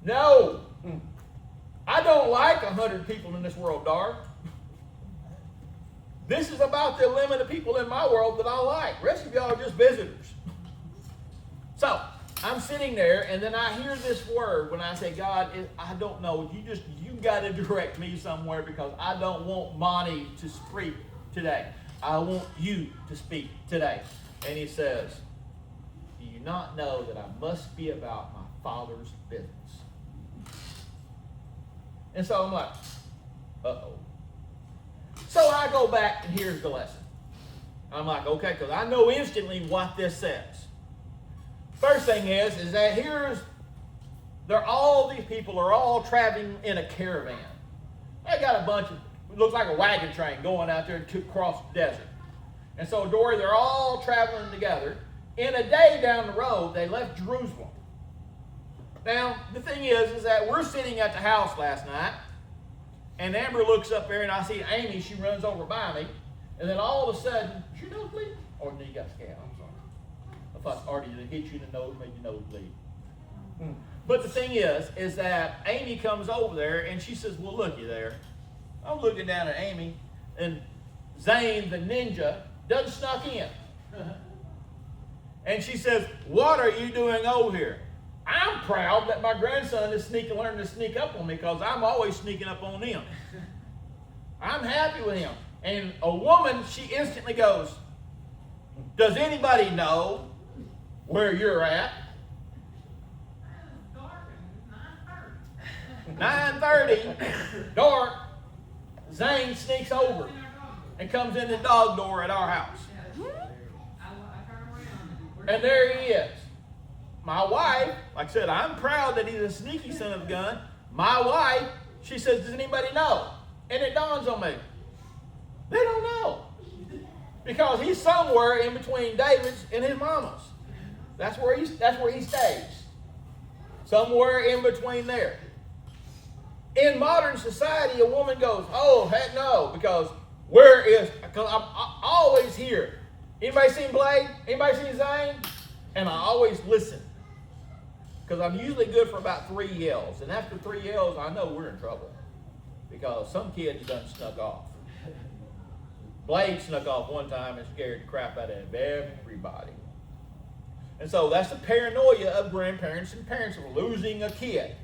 No. I don't like 100 people in this world, Dar. This is about the limit of people in my world that I like. The rest of y'all are just visitors. So, I'm sitting there, and then I hear this word when I say, God, I don't know. You got to direct me somewhere because I don't want Monty to speak today. I want you to speak today. And he says, do you not know that I must be about my Father's business? And so I'm like, uh-oh. So I go back, and here's the lesson. I'm like, okay, because I know instantly what this says. First thing is that all these people are all traveling in a caravan. They got a bunch of, it looks like a wagon train going out there to cross the desert. And so, Dory, they're all traveling together. In a day down the road, they left Jerusalem. Now, the thing is that we're sitting at the house last night, and Amber looks up there, and I see Amy, she runs over by me, and then all of a sudden, is your nose bleeding? Or no, you got scared, I'm sorry. I thought it's already hit you in the nose, made your nose bleed. But the thing is that Amy comes over there, and she says, well, looky there. I'm looking down at Amy, and Zane, the ninja, done snuck in. And she says, what are you doing over here? I'm proud that my grandson is learning to sneak up on me because I'm always sneaking up on him. I'm happy with him. And a woman, she instantly goes, does anybody know where you're at? 9:30, dark. Zane sneaks over and comes in the dog door at our house. And there he is. My wife, like I said, I'm proud that he's a sneaky son of a gun. My wife, she says, does anybody know? And it dawns on me. They don't know. Because he's somewhere in between David's and his mama's. That's where he stays. Somewhere in between there. In modern society, a woman goes, oh, heck no, because because I'm always here. Anybody seen Blade? Anybody seen Zane? And I always listen. Because I'm usually good for about 3 yells. And after 3 yells, I know we're in trouble. Because some kids done snuck off. Blade snuck off one time and scared the crap out of everybody. And so that's the paranoia of grandparents and parents of losing a kid.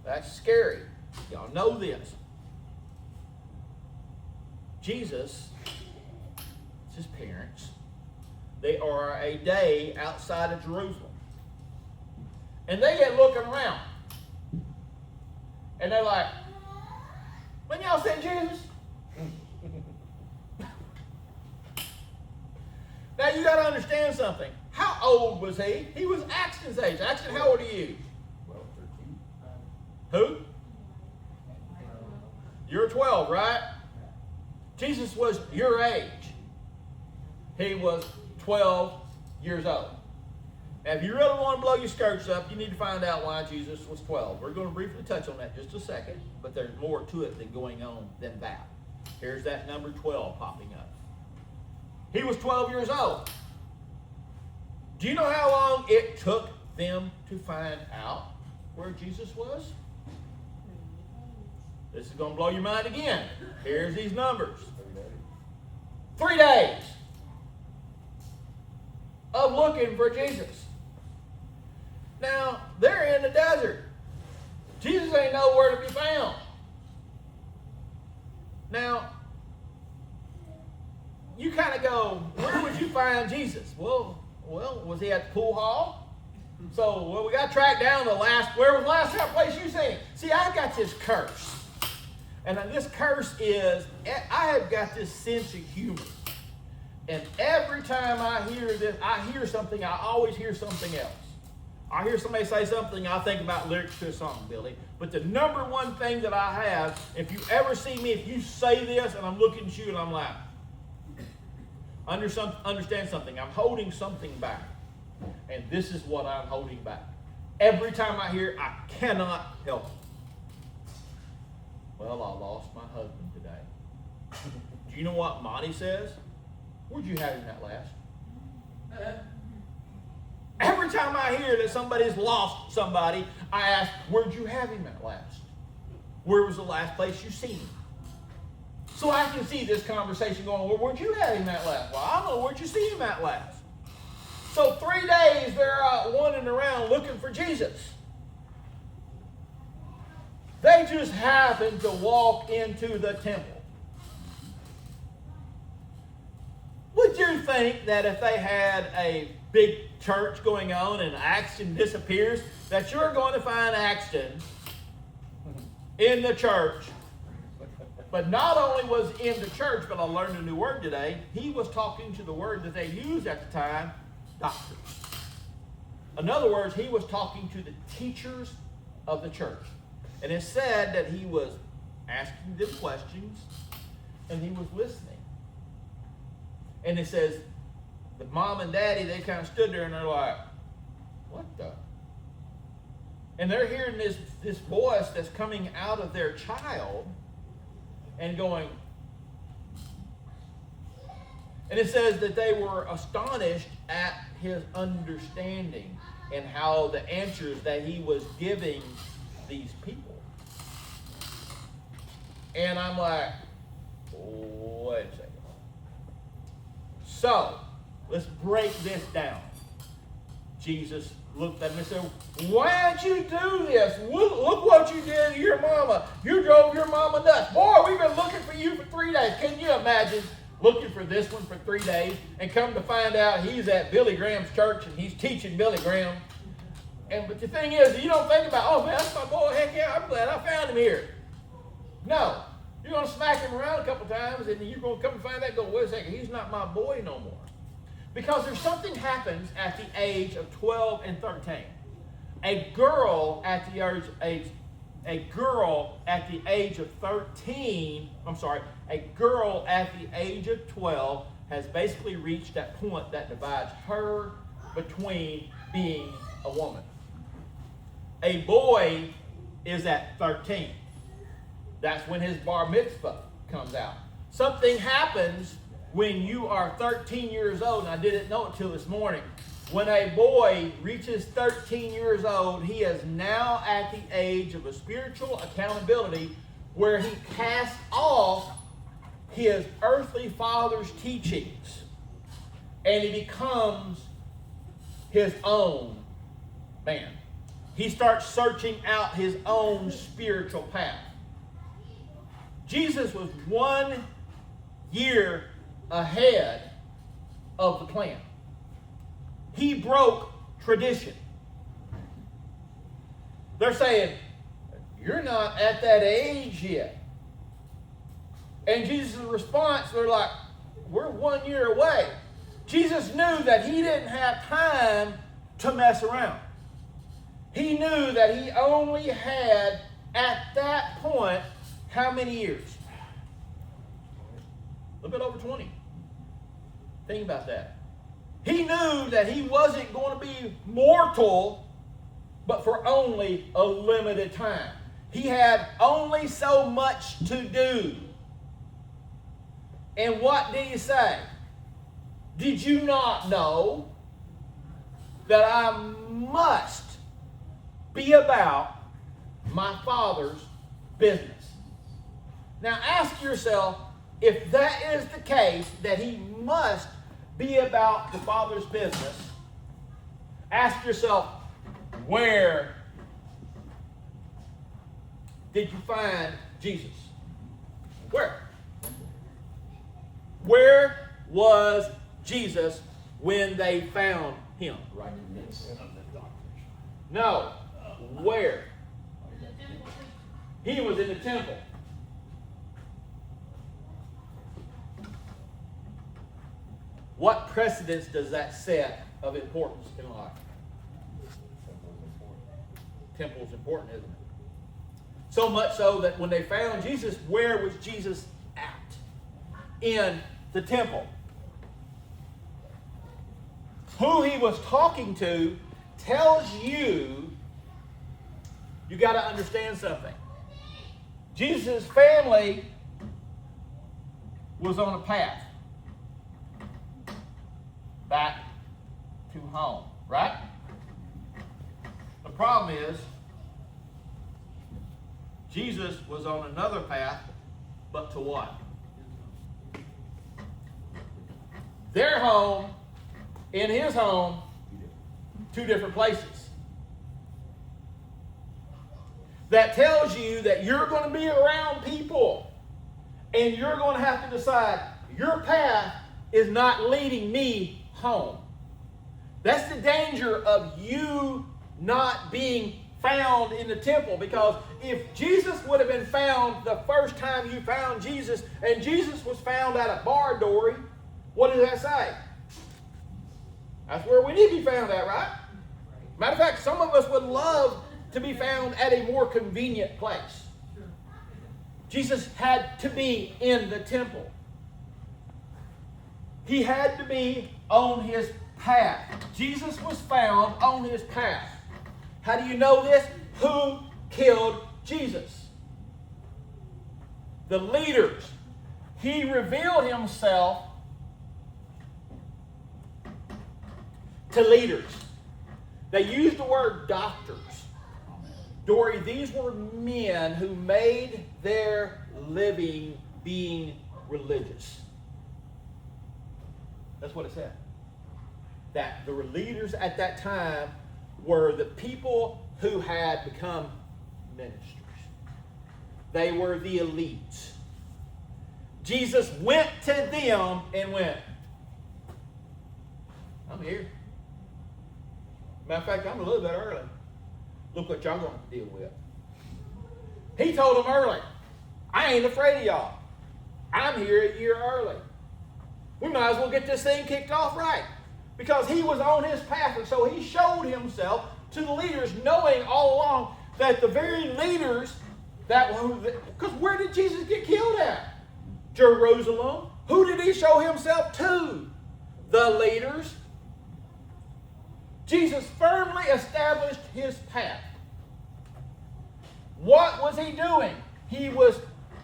That's scary. Y'all know this. Jesus, his parents, they are a day outside of Jerusalem. And they get looking around. And they're like, when y'all seen Jesus? Now you got to understand something. How old was he? He was Axton's age. Axton, how old are you? 13. Who? You're 12, right? Jesus was your age. He was 12 years old. Now, if you really want to blow your skirts up, you need to find out why Jesus was 12. We're going to briefly touch on that just a second, but there's more to it than going on than that. Here's that number 12 popping up. He was 12 years old. Do you know how long it took them to find out where Jesus was? This is going to blow your mind again. Here's these numbers. 3 days of looking for Jesus. Now, they're in the desert. Jesus ain't nowhere to be found. Now, you kind of go, where would you find Jesus? Well, was he at the pool hall? So, we got to track down where was the last place you seen him? See, I've got this curse. And this curse is, I have got this sense of humor. And every time I hear something, I always hear something else. I hear somebody say something, I think about lyrics to a song, Billy. But the number one thing that I have, if you ever see me, if you say this and I'm looking at you and I'm like, understand something, I'm holding something back. And this is what I'm holding back. Every time I hear it, I cannot help it. Well, I lost my husband today. Do you know what Monty says? Where'd you have him that last? Every time I hear that somebody's lost somebody, I ask, where'd you have him at last? Where was the last place you seen him? So I can see this conversation going, well, where'd you have him at last? Well, I don't know, where'd you see him at last? So 3 days they're out wandering around looking for Jesus. They just happened to walk into the temple. Would you think that if they had a big church going on and Axton disappears, that you're going to find Axton in the church? But not only was in the church, but I learned a new word today. He was talking to the word that they used at the time, doctors. In other words, he was talking to the teachers of the church. And it said that he was asking them questions and he was listening. And it says, the mom and daddy, they kind of stood there and they're like, what the? And they're hearing this voice that's coming out of their child and going, and it says that they were astonished at his understanding and how the answers that he was giving these people. And I'm like, wait a second. So, let's break this down. Jesus looked at me and said, why'd you do this? Look what you did to your mama. You drove your mama nuts. Boy, we've been looking for you for 3 days. Can you imagine looking for this one for 3 days and come to find out he's at Billy Graham's church and he's teaching Billy Graham? But the thing is, you don't think about, oh man, that's my boy. Heck yeah, I'm glad I found him here. No. You're going to smack him around a couple times and you're going to come and find out and go, wait a second, he's not my boy no more. Because there's something happens at the age of 12 and 13. A girl at the age of 13, a girl at the age of 12 has basically reached that point that divides her between being a woman. A boy is at 13. That's when his bar mitzvah comes out. Something happens when you are 13 years old, and I didn't know it till this morning. When a boy reaches 13 years old, he is now at the age of a spiritual accountability where he casts off his earthly father's teachings and he becomes his own man. He starts searching out his own spiritual path. Jesus was 1 year ahead of the plan. He broke tradition. They're saying, you're not at that age yet. And Jesus' response, they're like, we're 1 year away. Jesus knew that he didn't have time to mess around. He knew that he only had, at that point, how many years? A little bit over 20. Think about that. He knew that he wasn't going to be mortal, but for only a limited time. He had only so much to do. And what did he say? Did you not know that I must be about my Father's business? Now ask yourself, if that is the case, that he must be about the Father's business, ask yourself, where did you find Jesus? Where? Where was Jesus when they found him? Right in the midst of the doctors. No. Where? He was in the temple. What precedence does that set of importance in life? Temple's important, isn't it? So much so that when they found Jesus, where was Jesus at? In the temple. Who he was talking to tells you got to understand something. Jesus' family was on a path back to home, right? problem is, Jesus was on another path, but to what? Their home, in his home, two different places. That tells you that you're going to be around people, and you're going to have to decide, your path is not leading me home. That's the danger of you not being found in the temple, because if Jesus would have been found the first time you found Jesus, and Jesus was found at a bar, Dory, what does that say? That's where we need to be found at, right? Matter of fact, some of us would love to be found at a more convenient place. Jesus had to be in the temple. He had to be on his path. Jesus was found on his path. How do you know this? Who killed Jesus? The leaders. He revealed himself to leaders. They used the word doctors. Dory, these were men who made their living being religious. That's what it said. That the leaders at that time were the people who had become ministers. They were the elites. Jesus went to them and went, I'm here. Matter of fact, I'm a little bit early. Look what y'all going to deal with. He told them early, I ain't afraid of y'all. I'm here a year early. We might as well get this thing kicked off right. Because he was on his path, and so he showed himself to the leaders, knowing all along that the very leaders because where did Jesus get killed at? Jerusalem. Who did he show himself to? The leaders. Jesus firmly established his path. What was he doing? He was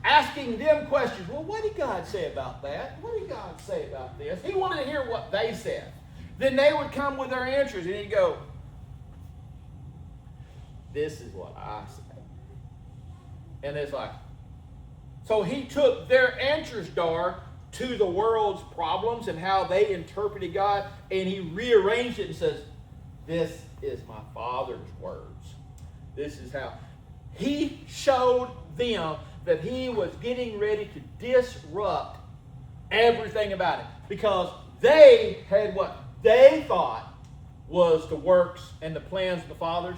asking them questions. Well, what did God say about that? What did God say about this? He wanted to hear what they said. Then they would come with their answers, and he'd go, this is what I say. And it's like, so he took their answers, Dar, to the world's problems and how they interpreted God, and he rearranged it and says, this is my Father's words. This is how. He showed them that he was getting ready to disrupt everything about it. Because they had what they thought was the works and the plans of the fathers.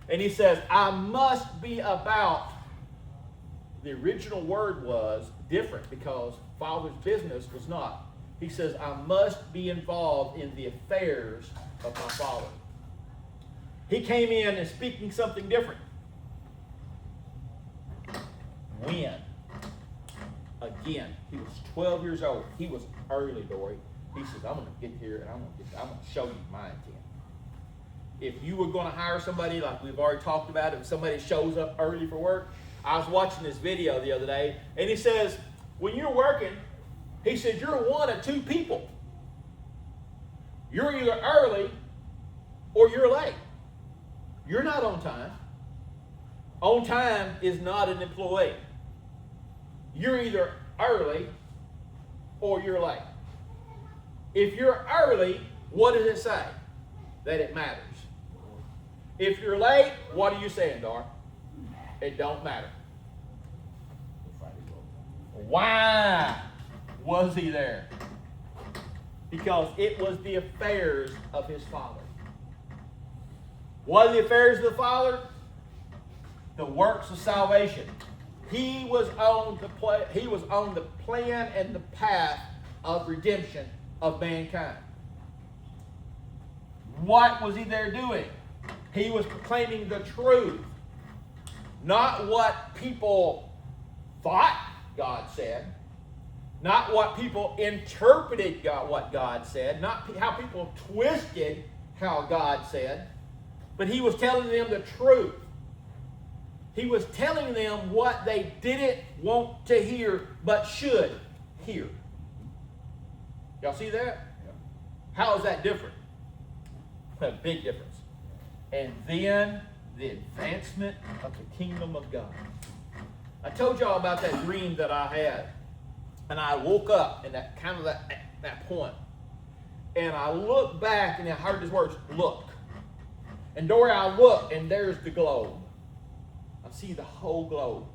And he says, I must be about. The original word was different because Father's business was not. He says, I must be involved in the affairs of my Father. He came in and speaking something different. When? Again, he was 12 years old. He was early, Dory. He says, I'm going to get here and I'm going to show you my intent. If you were going to hire somebody, like we've already talked about, if somebody shows up early for work, I was watching this video the other day, and he says, when you're working, he says, you're one of two people. You're either early or you're late. You're not on time. On time is not an employee. You're either early or you're late. If you're early, what does it say? That it matters. If you're late, what are you saying, Dar? It don't matter. Why was he there? Because it was the affairs of his Father. What are the affairs of the Father? The works of salvation. He was on the plan and the path of redemption of mankind. What was he there doing? He was proclaiming the truth. Not what people thought God said. Not what people interpreted what God said. Not how people twisted how God said. But he was telling them the truth. He was telling them what they didn't want to hear, but should hear. Y'all see that? How is that different? A big difference. and then the advancement of the kingdom of God. I told y'all about that dream that I had. And I woke up in that point. And I looked back and I heard these words, look. And Dory, I looked and there's the globe. I see the whole globe.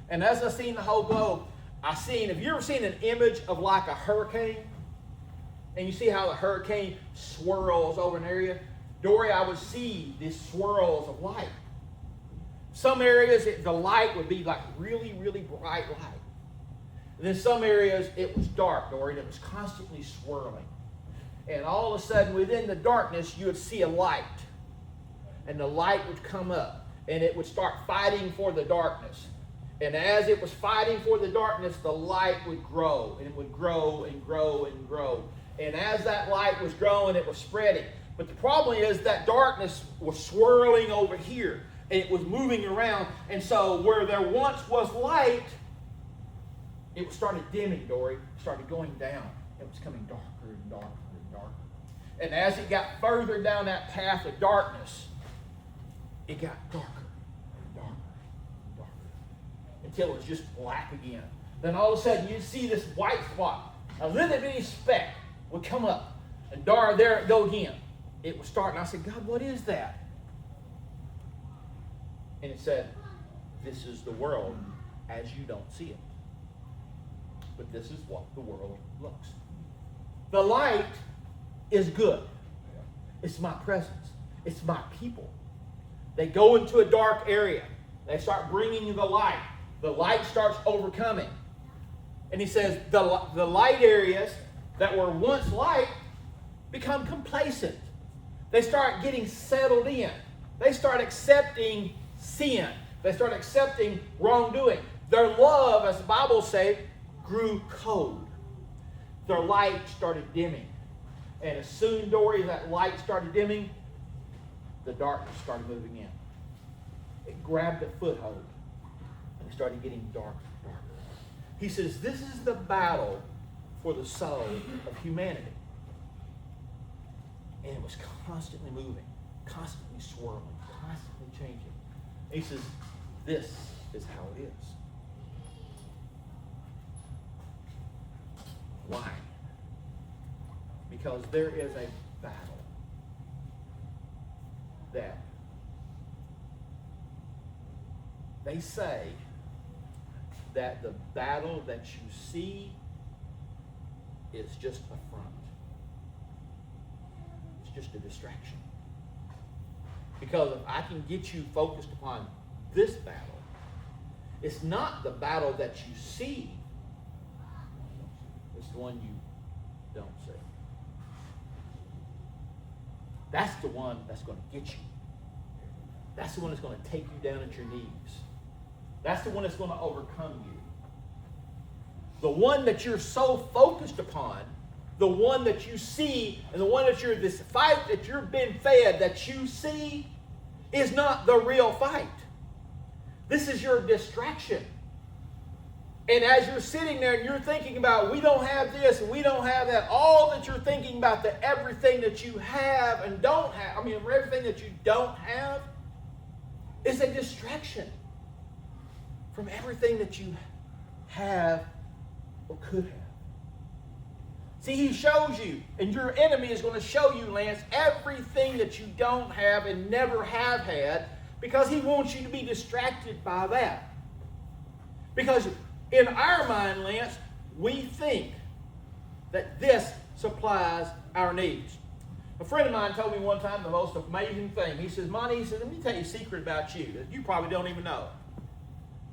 And as I seen the whole globe, have you ever seen an image of like a hurricane? And you see how the hurricane swirls over an area? Dory, I would see these swirls of light. Some areas, the light would be like really, really bright light. And then some areas, it was dark, Dory, and it was constantly swirling. And all of a sudden, within the darkness, you would see a light. And the light would come up, and it would start fighting for the darkness. And as it was fighting for the darkness, the light would grow, and it would grow and grow and grow. And as that light was growing, it was spreading. But the problem is that darkness was swirling over here, and it was moving around. And so where there once was light, it started dimming, Dory. It started going down. It was coming darker and darker and darker. And as it got further down that path of darkness, it got darker and darker and darker until it was just black again. Then all of a sudden, you'd see this white spot, a little bitty speck would come up. And there it go again. It was starting. I said, God, what is that? And it said, this is the world as you don't see it. But this is what the world looks. The light is good. It's my presence. It's my people. They go into a dark area. They start bringing the light. The light starts overcoming. And he says the light areas that were once light become complacent. They start getting settled in. They start accepting sin. They start accepting wrongdoing. Their love, as the Bible says, grew cold. Their light started dimming. And as soon, Dory, as that light started dimming, the darkness started moving in. It grabbed a foothold. And it started getting darker and darker. He says, this is the battle for the soul of humanity. And it was constantly moving, constantly swirling, constantly changing. And he says, this is how it is. Why? Because there is a battle that they say that the battle that you see is just a front. It's just a distraction. Because if I can get you focused upon this battle, it's not the battle that you see. It's the one you don't see. That's the one that's going to get you. That's the one that's going to take you down at your knees. That's the one that's going to overcome you. The one that you're so focused upon, the one that you see, and the one that you're, this fight that you're being fed that you see is not the real fight. This is your distraction. And as you're sitting there and you're thinking about, we don't have this and we don't have that, all that you're thinking about, the everything that you have and don't have, everything that you don't have is a distraction from everything that you have or could have. See, he shows you, and your enemy is going to show you, Lance, everything that you don't have and never have had, because he wants you to be distracted by that. Because in our mind, Lance, we think that this supplies our needs. A friend of mine told me one time the most amazing thing. He says, Monty, let me tell you a secret about you that you probably don't even know.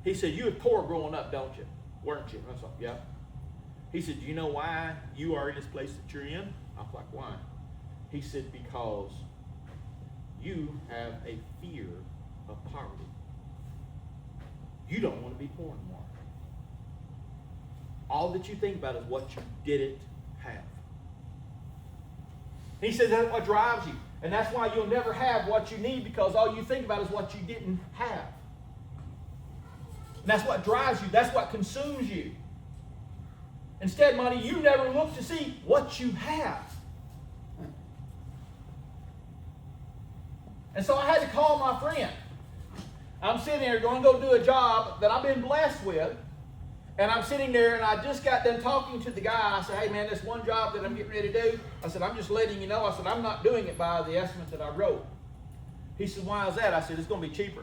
He said, you were poor growing up, don't you? Weren't you? I was like, yeah. He said, do you know why you are in this place that you're in? I was like, why? He said, because you have a fear of poverty. You don't want to be poor anymore. All that you think about is what you didn't have. He said that's what drives you. And that's why you'll never have what you need, because all you think about is what you didn't have. And that's what drives you. That's what consumes you. Instead, Monty, you never look to see what you have. And so I had to call my friend. I'm sitting there going to go do a job that I've been blessed with. And I'm sitting there and I just got done talking to the guy. I said, hey man, this one job that I'm getting ready to do, I said, I'm just letting you know. I said, I'm not doing it by the estimate that I wrote. He said, why is that? I said, it's going to be cheaper.